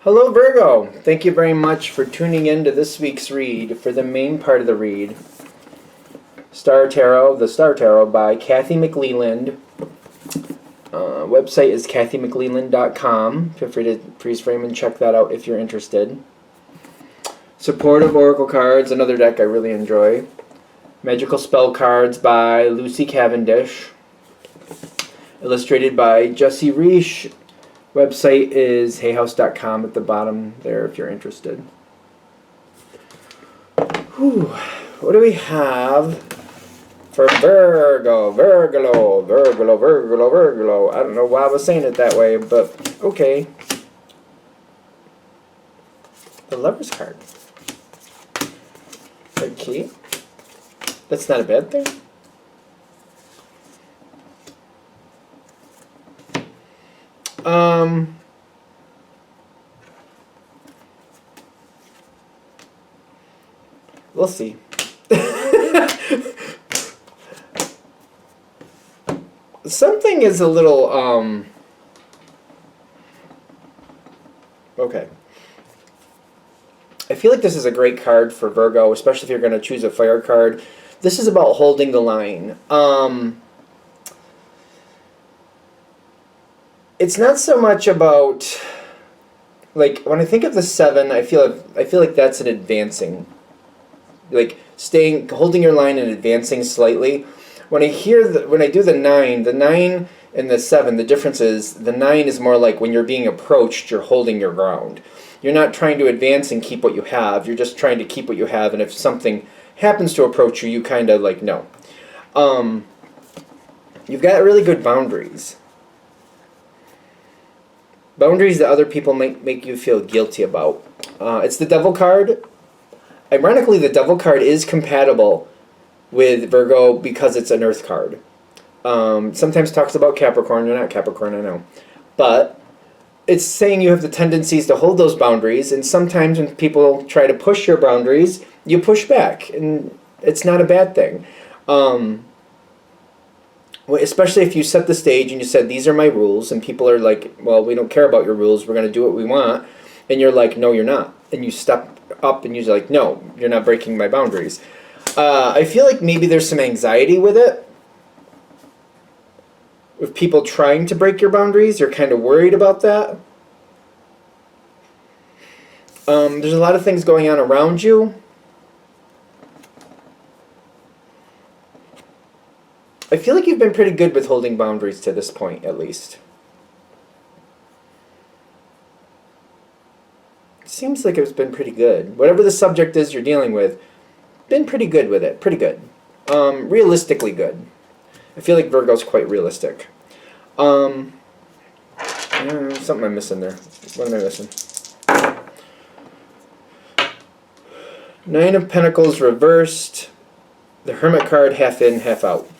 Hello, Virgo. Thank you very much for tuning in to this week's read. For the main part of the read, The Star Tarot by Kathy McLeland. Website is kathymcleland.com. Feel free to freeze frame and check that out if you're interested. Supportive Oracle cards, another deck I really enjoy. Magical Spell Cards by Lucy Cavendish. Illustrated by Jesse Reish. Website is hayhouse.com at the bottom there if you're interested. Whew. What do we have for Virgo? Virgo. I don't know why I was saying it that way, but okay. The Lover's card. Okay. That's not a bad thing. We'll see. Something is a little, okay. I feel like this is a great card for Virgo, especially if you're going to choose a fire card. This is about holding the line. It's not so much about, like, when I think of the 7, I feel like that's an advancing, like holding your line and advancing slightly. When I do the 9 and the 7, the difference is the 9 is more like when you're being approached, you're holding your ground. You're not trying to advance and keep what you have. You're just trying to keep what you have, and if something happens to approach you, you kind of like no. You've got really good boundaries. Boundaries that other people make you feel guilty about. It's the Devil card. Ironically, the Devil card is compatible with Virgo because it's an Earth card. Sometimes talks about Capricorn. You're not Capricorn, I know. But it's saying you have the tendencies to hold those boundaries, and sometimes when people try to push your boundaries, you push back, and it's not a bad thing. Especially if you set the stage and you said, these are my rules, and people are like, well, we don't care about your rules, we're going to do what we want, and you're like, no, you're not. And you step up and you're like, no, you're not breaking my boundaries. I feel like maybe there's some anxiety with it. With people trying to break your boundaries, you're kind of worried about that. There's a lot of things going on around you. I feel like you've been pretty good with holding boundaries to this point, at least. It seems like it's been pretty good. Whatever the subject is you're dealing with, been pretty good with it. Pretty good. Realistically good. I feel like Virgo's quite realistic. Something I'm missing there. What am I missing? 9 of Pentacles reversed. The Hermit card, half in, half out.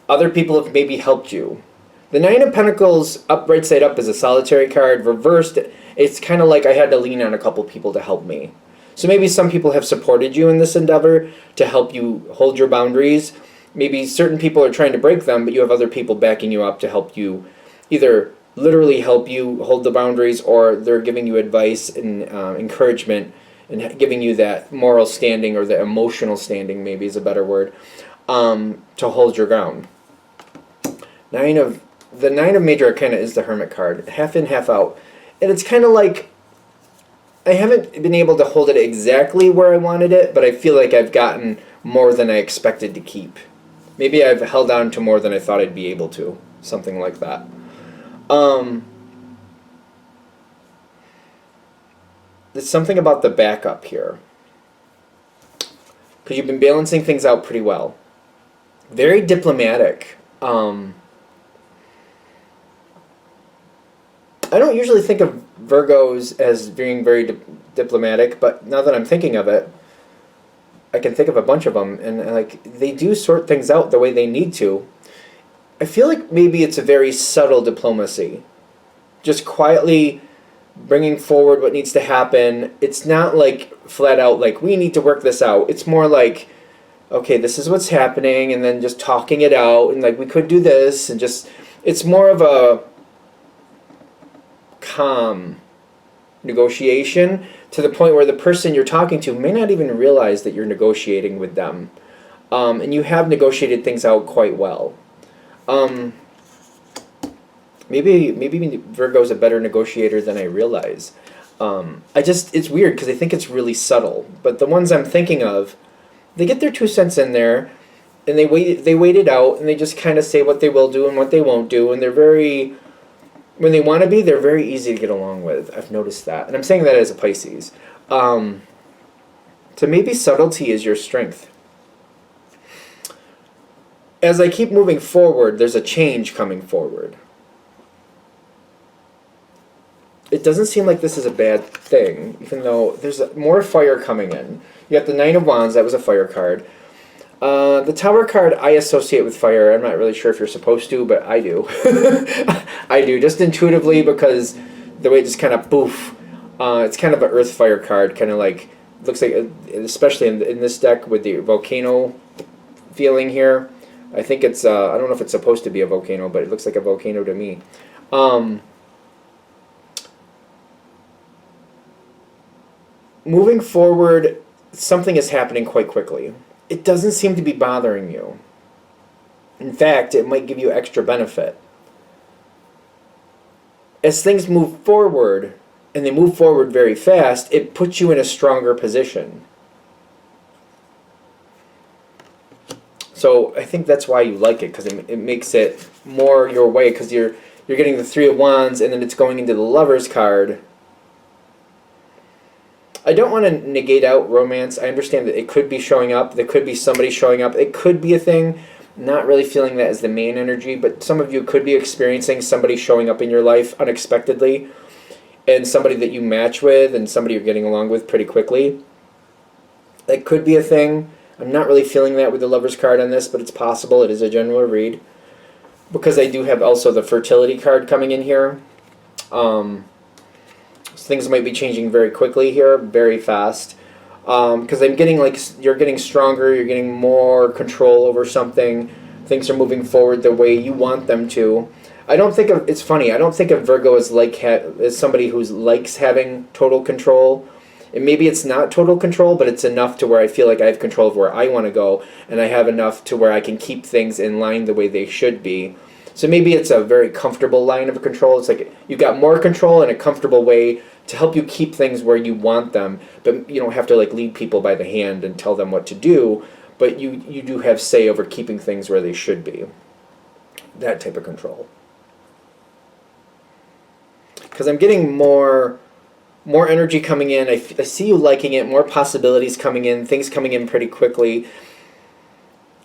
Other people have maybe helped you. The 9 of Pentacles, up right side up, is a solitary card. Reversed, it's kind of like I had to lean on a couple people to help me. So maybe some people have supported you in this endeavor to help you hold your boundaries. Maybe certain people are trying to break them, but you have other people backing you up to help you either literally help you hold the boundaries, or they're giving you advice and encouragement and giving you that moral standing, or the emotional standing maybe is a better word, to hold your ground. The 9 of Major Arcana is the Hermit card. Half in, half out. And it's kind of like, I haven't been able to hold it exactly where I wanted it, but I feel like I've gotten more than I expected to keep. Maybe I've held on to more than I thought I'd be able to. Something like that. There's something about the backup here. Because you've been balancing things out pretty well. Very diplomatic. I don't usually think of Virgos as being very diplomatic, but now that I'm thinking of it, I can think of a bunch of them, and like they do sort things out the way they need to. I feel like maybe it's a very subtle diplomacy. Just quietly bringing forward what needs to happen. It's not like flat out like, we need to work this out. It's more like, okay, this is what's happening, and then just talking it out, and like, we could do this, and just, it's more of a calm negotiation to the point where the person you're talking to may not even realize that you're negotiating with them. And you have negotiated things out quite well. Maybe Virgo's a better negotiator than I realize. It's weird because I think it's really subtle. But the ones I'm thinking of, they get their 2 cents in there, and they wait it out, and they just kind of say what they will do and what they won't do, and when they want to be, they're very easy to get along with. I've noticed that, and I'm saying that as a Pisces. So maybe subtlety is your strength. As I keep moving forward, there's a change coming forward. It doesn't seem like this is a bad thing, even though there's more fire coming in. You got the Nine of Wands, that was a fire card. The Tower card I associate with fire. I'm not really sure if you're supposed to, but I do. I do, just intuitively, because the way it just kind of poof. It's kind of an earth fire card, kind of like, looks like, especially in this deck with the volcano feeling here. I think it's, I don't know if it's supposed to be a volcano, but it looks like a volcano to me. Moving forward, something is happening quite quickly. It doesn't seem to be bothering you. In fact, it might give you extra benefit. As things move forward, and they move forward very fast, it puts you in a stronger position. So I think that's why you like it, because it makes it more your way, because you're getting the Three of Wands, and then it's going into the Lover's card. I don't want to negate out romance. I understand that it could be showing up. There could be somebody showing up. It could be a thing. Not really feeling that as the main energy, but some of you could be experiencing somebody showing up in your life unexpectedly, and somebody that you match with, and somebody you're getting along with pretty quickly. That could be a thing. I'm not really feeling that with the Lover's card on this, but it's possible. It is a general read. Because I do have also the Fertility card coming in here. Things might be changing very quickly here, very fast. Because I'm getting like, you're getting stronger, you're getting more control over something. Things are moving forward the way you want them to. I don't think of, it's funny, I don't think of Virgo as like as somebody who likes having total control. And maybe it's not total control, but it's enough to where I feel like I have control of where I want to go, and I have enough to where I can keep things in line the way they should be. So maybe it's a very comfortable line of control. It's like you've got more control in a comfortable way to help you keep things where you want them, but you don't have to like lead people by the hand and tell them what to do, but you do have say over keeping things where they should be. That type of control. Because I'm getting more energy coming in. I see you liking it, more possibilities coming in, things coming in pretty quickly.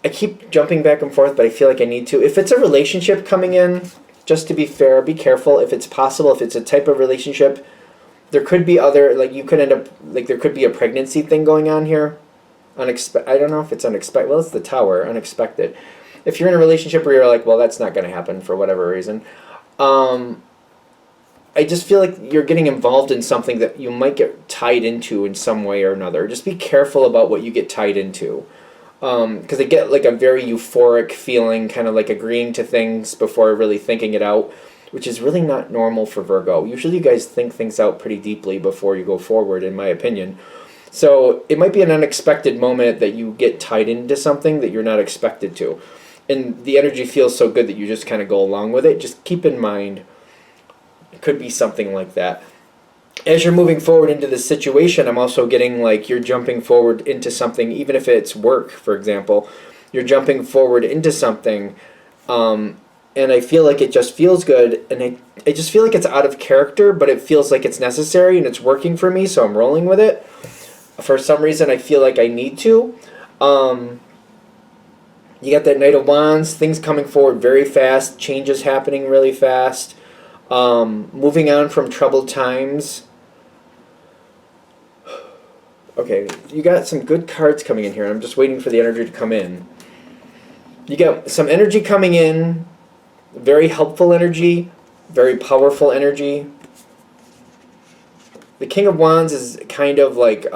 I keep jumping back and forth, but I feel like I need to. If it's a relationship coming in, just to be fair, be careful. If it's possible, if it's a type of relationship, there could be other, like you could end up, like there could be a pregnancy thing going on here. I don't know if it's unexpected. Well, it's the Tower, unexpected. If you're in a relationship where you're like, well, that's not going to happen for whatever reason. I just feel like you're getting involved in something that you might get tied into in some way or another. Just be careful about what you get tied into. Because I get like a very euphoric feeling, kind of like agreeing to things before really thinking it out, which is really not normal for Virgo. Usually you guys think things out pretty deeply before you go forward, in my opinion. So it might be an unexpected moment that you get tied into something that you're not expected to. And the energy feels so good that you just kind of go along with it. Just keep in mind, it could be something like that. As you're moving forward into this situation, I'm also getting like you're jumping forward into something, even if it's work, for example. You're jumping forward into something, and I feel like it just feels good, and I just feel like it's out of character, but it feels like it's necessary, and it's working for me, so I'm rolling with it. For some reason, I feel like I need to. You got that Knight of Wands, things coming forward very fast, changes happening really fast, moving on from troubled times. Okay, you got some good cards coming in here. I'm just waiting for the energy to come in. You got some energy coming in, very helpful energy, very powerful energy. The King of Wands is kind of like,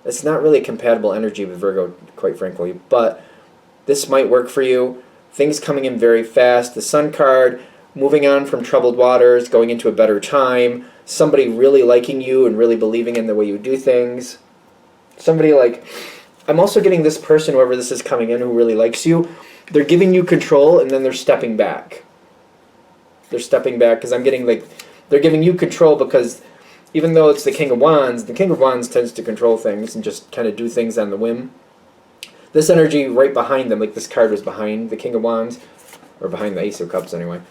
it's not really compatible energy with Virgo, quite frankly, but this might work for you. Things coming in very fast. The Sun card, moving on from troubled waters, going into a better time. somebody really liking you and really believing in the way you do things. Somebody like, I'm also getting this person, whoever this is coming in, who really likes you. They're giving you control, and then they're stepping back. They're stepping back because I'm getting like, they're giving you control because even though it's the King of Wands tends to control things and just kind of do things on the whim. This energy right behind them, like this card was behind the King of Wands, or behind the Ace of Cups anyway.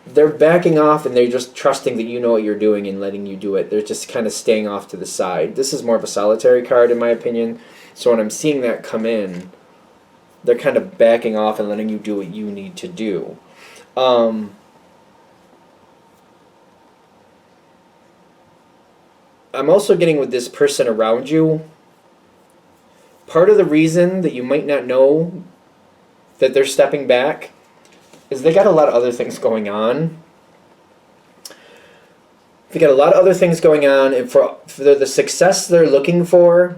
They're backing off and they're just trusting that you know what you're doing and letting you do it. They're just kind of staying off to the side. This is more of a solitary card in my opinion. So when I'm seeing that come in, they're kind of backing off and letting you do what you need to do. I'm also getting with this person around you, part of the reason that you might not know that they're stepping back is they got a lot of other things going on. They got a lot of other things going on, and for the success they're looking for,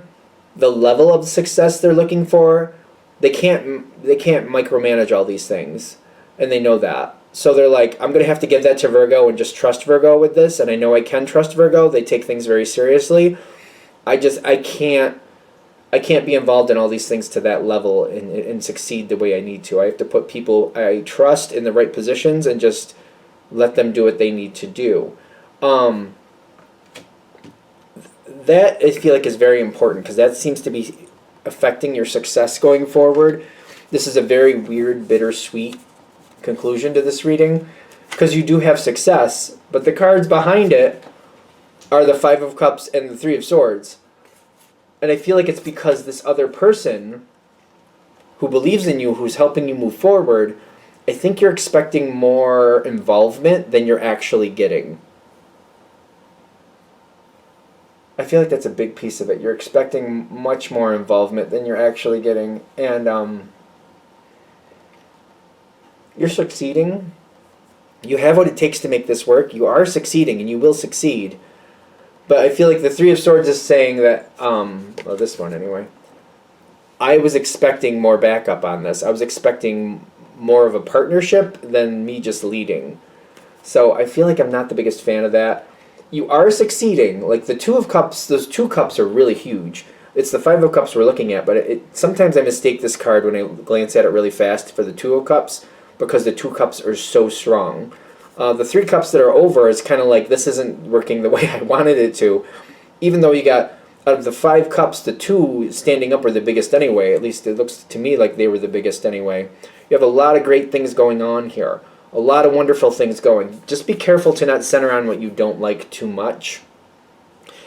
the level of success they're looking for, they can't micromanage all these things, and they know that. So they're like, I'm going to have to give that to Virgo and just trust Virgo with this, and I know I can trust Virgo. They take things very seriously. I can't be involved in all these things to that level and succeed the way I need to. I have to put people I trust in the right positions and just let them do what they need to do. That I feel like is very important because that seems to be affecting your success going forward. This is a very weird, bittersweet conclusion to this reading because you do have success, but the cards behind it are the Five of Cups and the Three of Swords. And I feel like it's because this other person who believes in you, who's helping you move forward, I think you're expecting more involvement than you're actually getting. I feel like that's a big piece of it. You're expecting much more involvement than you're actually getting. And you're succeeding. You have what it takes to make this work. You are succeeding, and you will succeed. But I feel like the Three of Swords is saying that, well, this one anyway, I was expecting more backup on this. I was expecting more of a partnership than me just leading. So I feel like I'm not the biggest fan of that. You are succeeding. Like the Two of Cups, those two cups are really huge. It's the Five of Cups we're looking at, but sometimes I mistake this card when I glance at it really fast for the Two of Cups because the Two Cups are so strong. The Three Cups that are over is kind of like, this isn't working the way I wanted it to. Even though you got, out of the 5 cups, the 2 standing up are the biggest anyway. At least it looks to me like they were the biggest anyway. You have a lot of great things going on here. A lot of wonderful things going. Just be careful to not center on what you don't like too much.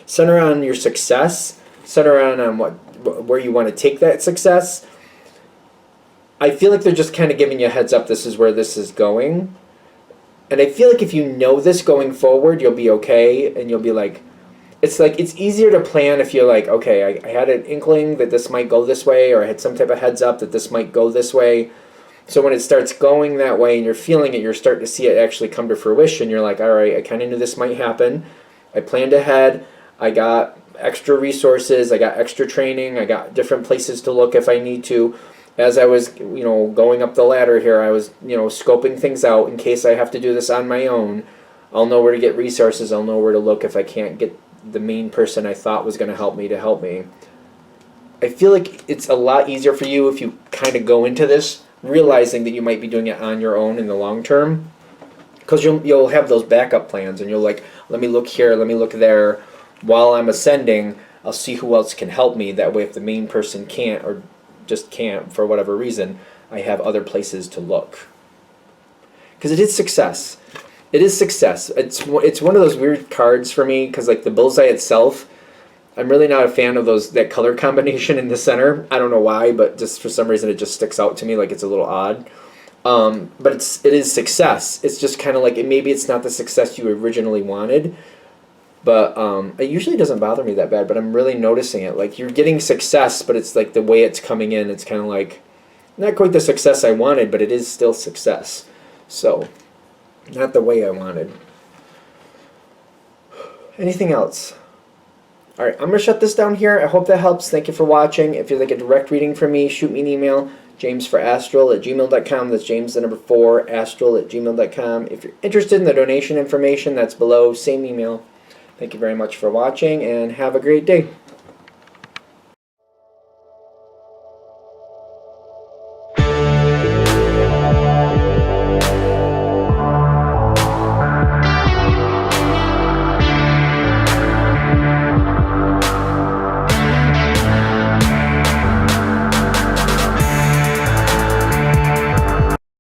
Center on your success. Center on where you want to take that success. I feel like they're just kind of giving you a heads up, this is where this is going. And I feel like if you know this going forward, you'll be okay, and you'll be like, it's easier to plan if you're like, okay, I had an inkling that this might go this way, or I had some type of heads up that this might go this way. So when it starts going that way and you're feeling it, you're starting to see it actually come to fruition. You're like, all right, I kind of knew this might happen. I planned ahead. I got extra resources. I got extra training. I got different places to look if I need to. As I was, going up the ladder here, I was, scoping things out in case I have to do this on my own. I'll know where to get resources. I'll know where to look if I can't get the main person I thought was going to help me. I feel like it's a lot easier for you if you kind of go into this realizing that you might be doing it on your own in the long term, because you'll have those backup plans, and you'll like, let me look here, let me look there. While I'm ascending, I'll see who else can help me. That way, if the main person can't or just can't for whatever reason, I have other places to look. Because it is success. It is success. It's one of those weird cards for me, because like the bullseye itself, I'm really not a fan of that color combination in the center. I don't know why, but just for some reason it just sticks out to me like it's a little odd. But it is success. It's just kind of like, maybe it's not the success you originally wanted, but it usually doesn't bother me that bad, but I'm really noticing it. Like, you're getting success, but it's like the way it's coming in, it's kind of like, not quite the success I wanted, but it is still success. So, not the way I wanted. Anything else? Alright, I'm going to shut this down here. I hope that helps. Thank you for watching. If you'd like a direct reading from me, shoot me an email, jamesforastral@gmail.com. That's James the number 4 astral@gmail.com. If you're interested in the donation information, that's below. Same email. Thank you very much for watching, and have a great day.